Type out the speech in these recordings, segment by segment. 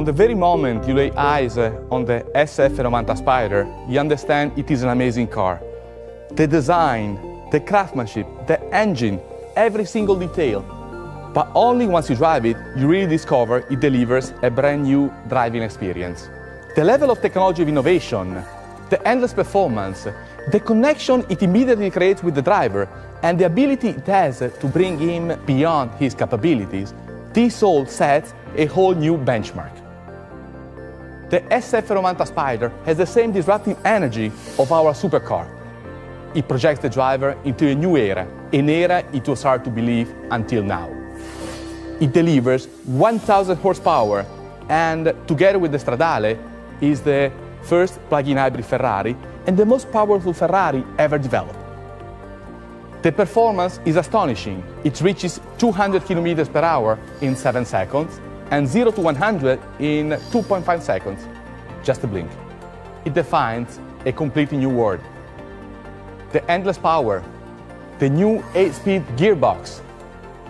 From the very moment you lay eyes on the SF90 Spider, you understand it is an amazing car. The design, the craftsmanship, the engine, every single detail. But only once you drive it, you really discover it delivers a brand new driving experience. The level of technology of innovation, the endless performance, the connection it immediately creates with the driver, and the ability it has to bring him beyond his capabilities, this all sets a whole new benchmark. The SF90 Spider has the same disruptive energy of our supercar. It projects the driver into a new era, an era it was hard to believe until now. It delivers 1,000 horsepower and, together with the Stradale, is the first plug-in hybrid Ferrari and the most powerful Ferrari ever developed. The performance is astonishing. It reaches 200 kilometers per hour in 7 seconds and 0 to 100 in 2.5 seconds. Just a blink. It defines a completely new world. The endless power, the new 8-speed gearbox,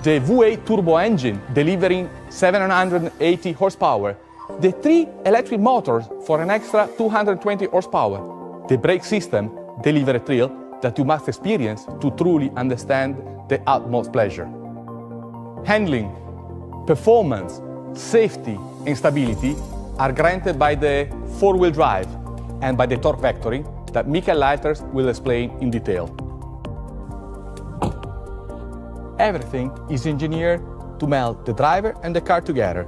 the V8 turbo engine delivering 780 horsepower, the 3 electric motors for an extra 220 horsepower. The brake system delivers a thrill that you must experience to truly understand the utmost pleasure. Handling, performance, safety and stability are granted by the 4-wheel drive and by the torque vectoring that Michael Leiters will explain in detail. Everything is engineered to meld the driver and the car together.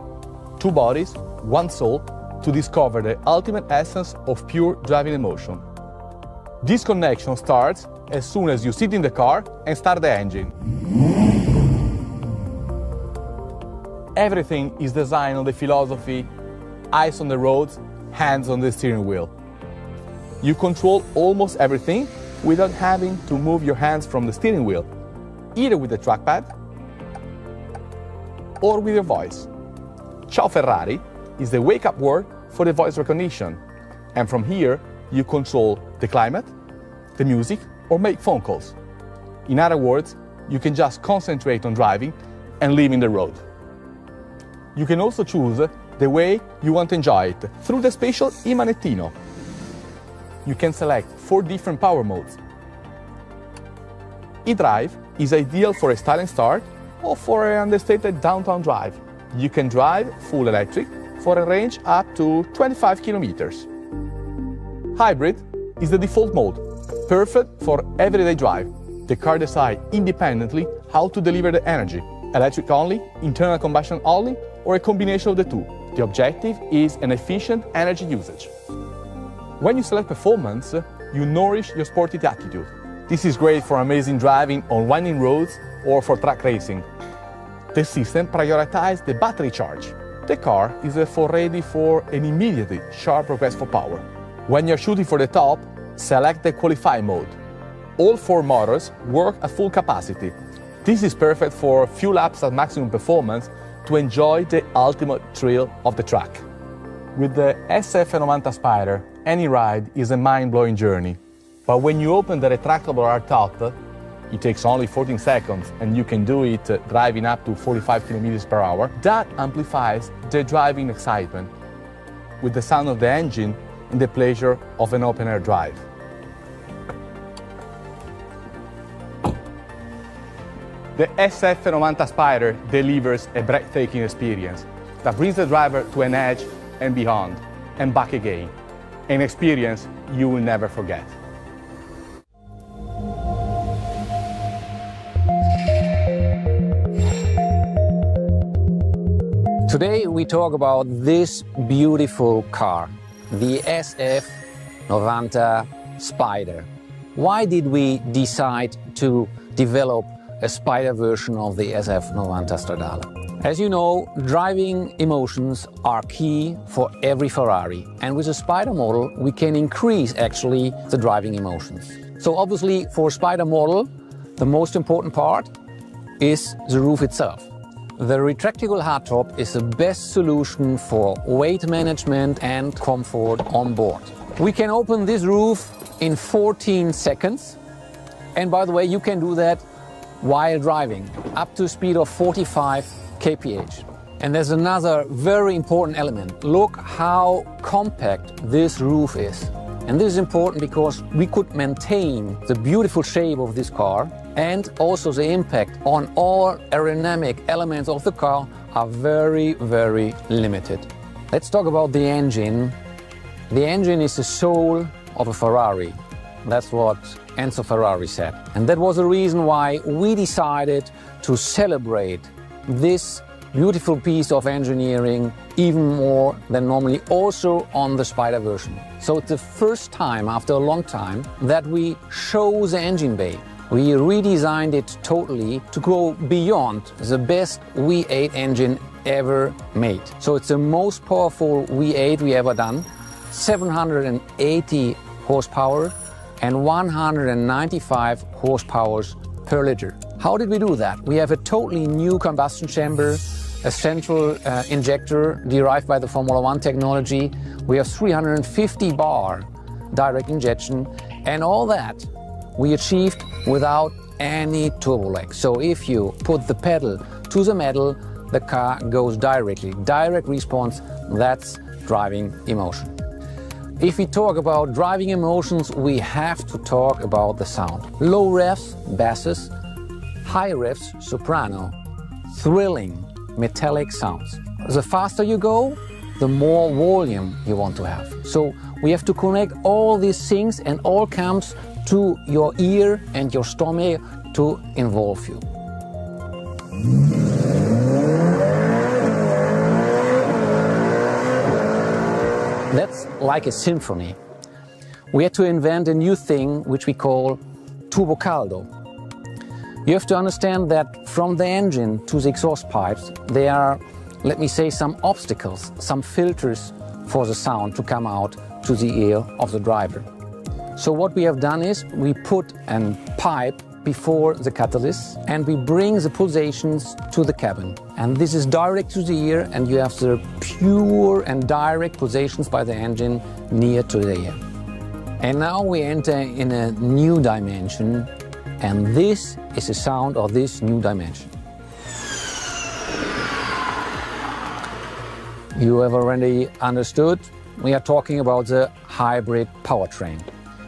2 bodies, 1 soul, to discover the ultimate essence of pure driving emotion. This connection starts as soon as you sit in the car and start the engine. Everything is designed on the philosophy, eyes on the roads, hands on the steering wheel. You control almost everything without having to move your hands from the steering wheel, either with the trackpad or with your voice. Ciao Ferrari is the wake-up word for the voice recognition, and from here you control the climate, the music, or make phone calls. In other words, you can just concentrate on driving and leaving the road. You can also choose the way you want to enjoy it through the special e-manettino. You can select 4 different power modes. E-Drive is ideal for a styling start or for an understated downtown drive. You can drive full electric for a range up to 25 kilometers. Hybrid is the default mode, perfect for everyday drive. The car decides independently how to deliver the energy, electric only, internal combustion only, or a combination of the two. The objective is an efficient energy usage. When you select performance, you nourish your sporty attitude. This is great for amazing driving on winding roads or for track racing. The system prioritizes the battery charge. The car is therefore ready for an immediately sharp request for power. When you're shooting for the top, select the qualify mode. All 4 motors work at full capacity. This is perfect for a few laps at maximum performance to enjoy the ultimate thrill of the track. With the SF90 Spider, any ride is a mind-blowing journey. But when you open the retractable hardtop, it takes only 14 seconds and you can do it driving up to 45 kilometers per hour. That amplifies the driving excitement with the sound of the engine and the pleasure of an open-air drive. The SF90 Spider delivers a breathtaking experience that brings the driver to an edge and beyond, and back again. An experience you will never forget. Today we talk about this beautiful car, the SF90 Spider. Why did we decide to develop a Spider version of the SF90 Stradale? As you know, driving emotions are key for every Ferrari, and with a Spider model we can increase actually the driving emotions. So obviously for Spider model the most important part is the roof itself. The retractable hardtop is the best solution for weight management and comfort on board. We can open this roof in 14 seconds, and by the way you can do that while driving up to a speed of 45 kph. And there's another very important element. Look how compact this roof is. And this is important because we could maintain the beautiful shape of this car, and also the impact on all aerodynamic elements of the car are very, very limited. Let's talk about the engine. The engine is the soul of a Ferrari. That's what Enzo Ferrari said. And that was the reason why we decided to celebrate this beautiful piece of engineering even more than normally, also on the Spider version. So it's the first time after a long time that we show the engine bay. We redesigned it totally to go beyond the best V8 engine ever made. So it's the most powerful V8 we ever done, 780 horsepower and 195 horsepower per liter. How did we do that? We have a totally new combustion chamber, a central injector derived by the Formula One technology. We have 350 bar direct injection, and all that we achieved without any turbo lag. So if you put the pedal to the metal, the car goes directly. Direct response, that's driving emotion. If we talk about driving emotions, we have to talk about the sound. Low revs, basses, high revs, soprano, thrilling, metallic sounds. The faster you go, the more volume you want to have. So we have to connect all these things, and all comes to your ear and your stomach to involve you. That's like a symphony. We had to invent a new thing which we call turbo caldo. You have to understand that from the engine to the exhaust pipes, there are, let me say, some obstacles, some filters for the sound to come out to the ear of the driver. So what we have done is we put a pipe before the catalyst and we bring the pulsations to the cabin. And this is direct to the ear, and you have the pure and direct pulsations by the engine near to the ear. And now we enter in a new dimension, and this is the sound of this new dimension. You have already understood, we are talking about the hybrid powertrain.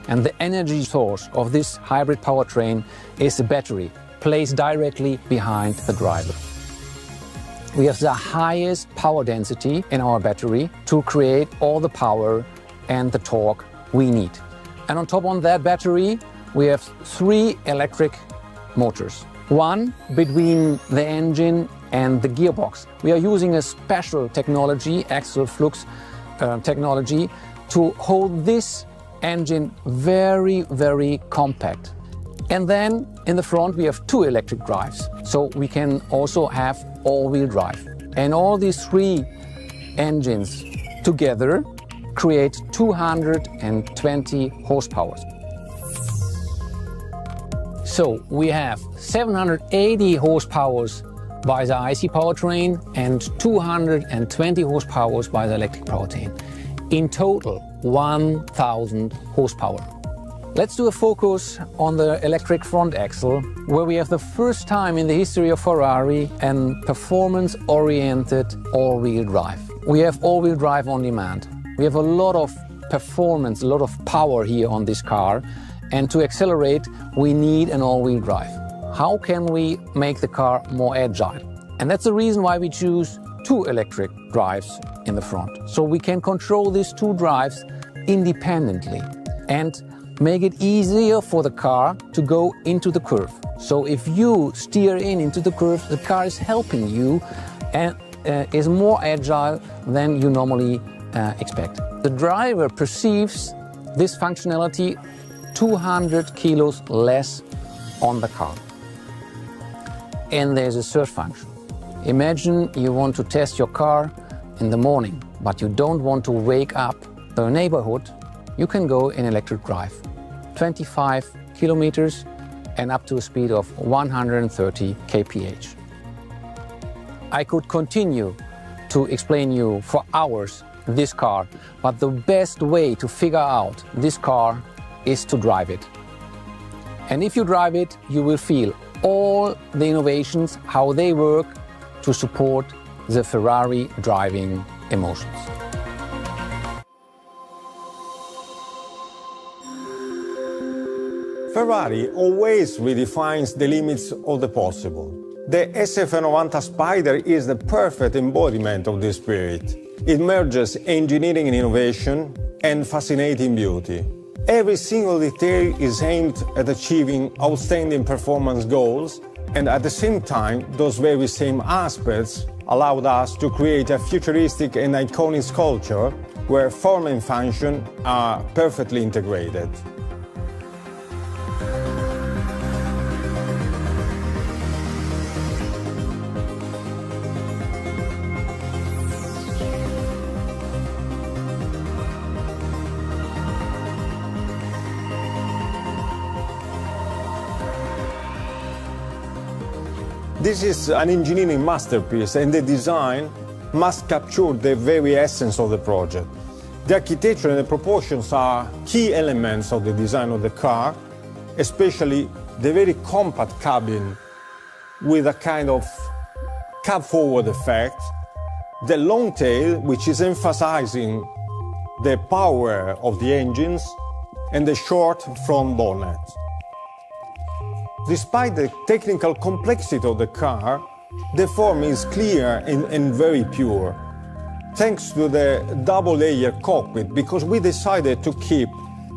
And the energy source of this hybrid powertrain is the battery, placed directly behind the driver. We have the highest power density in our battery to create all the power and the torque we need. And on top of that battery, we have 3 electric motors. One between the engine and the gearbox. We are using a special technology, axial flux technology, to hold this engine very, very compact. And then in the front we have 2 electric drives, so we can also have all-wheel drive. And all these 3 engines together create 220 horsepower. So we have 780 horsepower by the IC powertrain and 220 horsepower by the electric powertrain. In total, 1,000 horsepower. Let's do a focus on the electric front axle, where we have the first time in the history of Ferrari an performance-oriented all-wheel drive. We have all-wheel drive on demand. We have a lot of performance, a lot of power here on this car, and to accelerate we need an all-wheel drive. How can we make the car more agile? And that's the reason why we choose 2 electric drives in the front. So we can control these 2 drives independently and make it easier for the car to go into the curve. So if you steer into the curve, the car is helping you and is more agile than you normally expect. The driver perceives this functionality 200 kilos less on the car. And there's a third function. Imagine you want to test your car in the morning, but you don't want to wake up the neighborhood. You can go in electric drive, 25 kilometers and up to a speed of 130 kph. I could continue to explain you for hours this car, but the best way to figure out this car is to drive it. And if you drive it, you will feel all the innovations, how they work to support the Ferrari driving emotions. Ferrari always redefines the limits of the possible. The SF90 Spider is the perfect embodiment of this spirit. It merges engineering and innovation and fascinating beauty. Every single detail is aimed at achieving outstanding performance goals, and at the same time, those very same aspects allowed us to create a futuristic and iconic sculpture where form and function are perfectly integrated. This is an engineering masterpiece, and the design must capture the very essence of the project. The architecture and the proportions are key elements of the design of the car, especially the very compact cabin with a kind of cab-forward effect, the long tail, which is emphasizing the power of the engines, and the short front bonnet. Despite the technical complexity of the car, the form is clear and very pure, thanks to the double-layer cockpit, because we decided to keep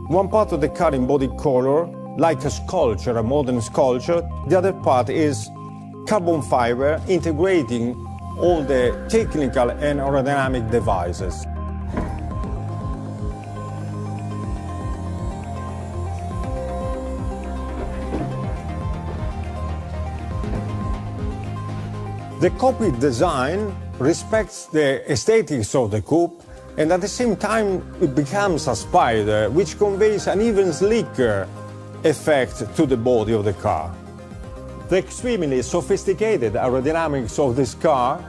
one part of the car in body color, like a sculpture, a modern sculpture. The other part is carbon fiber, integrating all the technical and aerodynamic devices. The cockpit design respects the aesthetics of the coupe, and at the same time it becomes a spider, which conveys an even sleeker effect to the body of the car. The extremely sophisticated aerodynamics of this car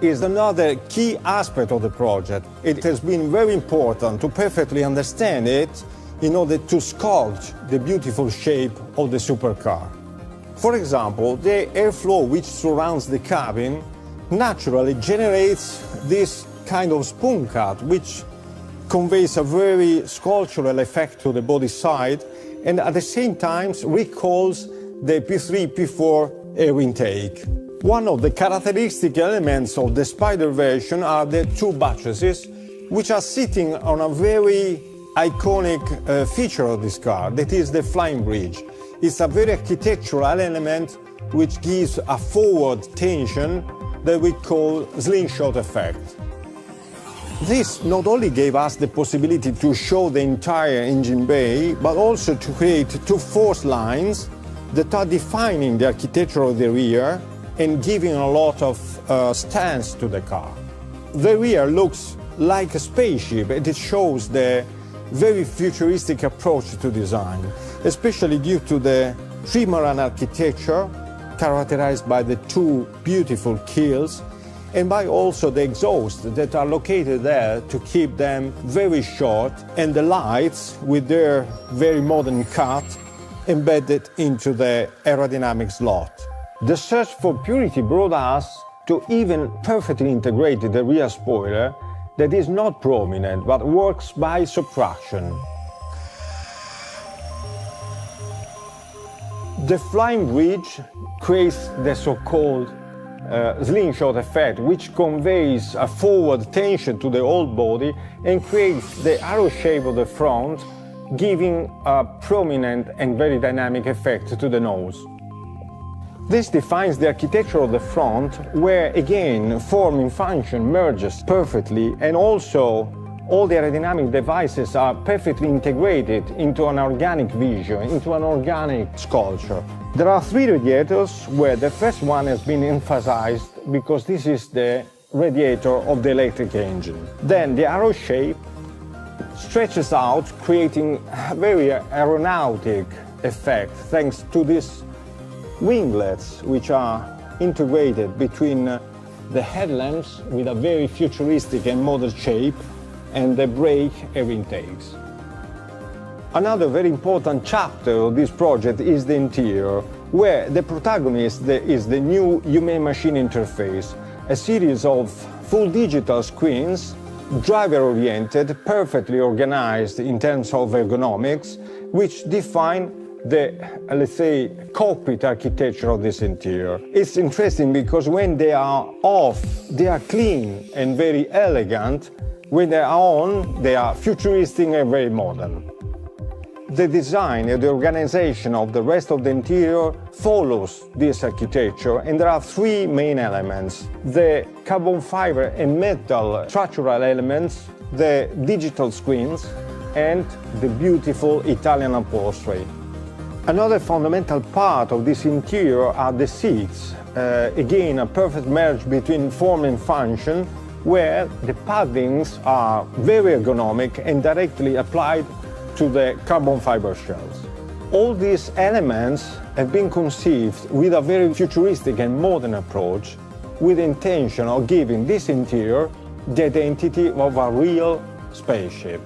is another key aspect of the project. It has been very important to perfectly understand it in order to sculpt the beautiful shape of the supercar. For example, the airflow which surrounds the cabin naturally generates this kind of spoon cut, which conveys a very sculptural effect to the body side, and at the same time recalls the P3, P4 air intake. One of the characteristic elements of the Spider version are the two buttresses, which are sitting on a very iconic feature of this car, that is the flying bridge. It's a very architectural element which gives a forward tension that we call slingshot effect. This not only gave us the possibility to show the entire engine bay, but also to create two force lines that are defining the architecture of the rear and giving a lot of stance to the car. The rear looks like a spaceship, and it shows the very futuristic approach to design, especially due to the trimaran architecture characterized by the two beautiful keels and by also the exhausts that are located there to keep them very short, and the lights with their very modern cut embedded into the aerodynamic slot. The search for purity brought us to even perfectly integrate the rear spoiler that is not prominent but works by subtraction. The flying bridge creates the so-called slingshot effect, which conveys a forward tension to the whole body and creates the arrow shape of the front, giving a prominent and very dynamic effect to the nose. This defines the architecture of the front, where again form and function merges perfectly, and also all the aerodynamic devices are perfectly integrated into an organic vision, into an organic sculpture. There are three radiators, where the first one has been emphasized because this is the radiator of the electric engine. Then the arrow shape stretches out, creating a very aeronautic effect thanks to these winglets, which are integrated between the headlamps with a very futuristic and modern shape and the brake air intakes. Another very important chapter of this project is the interior, where the protagonist is the new human-machine interface, a series of full digital screens, driver-oriented, perfectly organized in terms of ergonomics, which define the, let's say, cockpit architecture of this interior. It's interesting because when they are off, they are clean and very elegant. When they are on, they are futuristic and very modern. The design and the organization of the rest of the interior follows this architecture, and there are three main elements: the carbon fiber and metal structural elements, the digital screens, and the beautiful Italian upholstery. Another fundamental part of this interior are the seats. Again, a perfect marriage between form and function, where the paddings are very ergonomic and directly applied to the carbon fiber shells. All these elements have been conceived with a very futuristic and modern approach, with the intention of giving this interior the identity of a real spaceship.